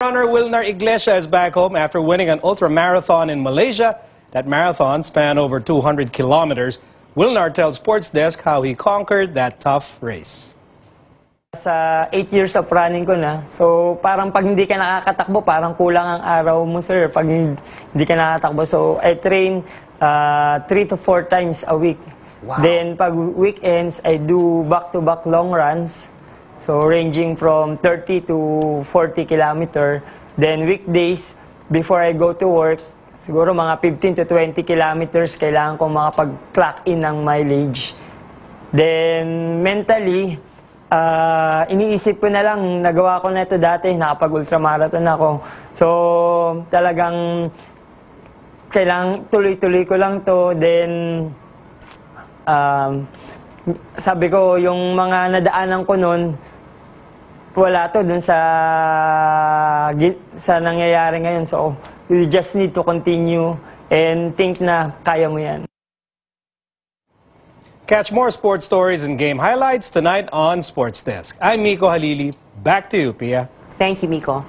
Runner Wilnar Iglesia is back home after winning an ultra-marathon in Malaysia. That marathon spanned over 200 kilometers. Wilnar tells Sports Desk how he conquered that tough race. Sa 8 years of running ko na, so parang pag hindi ka nakakatakbo, parang kulang ang araw mo, sir, pag hindi ka nakakatakbo. So I train 3 to 4 times a week. Wow. Then pag weekends, I do back-to-back long runs. So ranging from 30 to 40 kilometer. Then weekdays, before I go to work, siguro mga 15 to 20 kilometers kailangan ko makapag-clock in ng mileage. Then mentally, iniisip ko na lang, nagawa ko na ito dati, nakapag-ultramarathon ako. So talagang kailangan tuloy-tuloy ko lang to. Then sabi ko, yung mga nadaanan ko noon, wala to dun sa nangyayari ngayon. So, you just need to continue and think na kaya mo yan. Catch more sports stories and game highlights tonight on Sports Desk. I'm Miko Halili. Back to you, Pia. Thank you, Miko.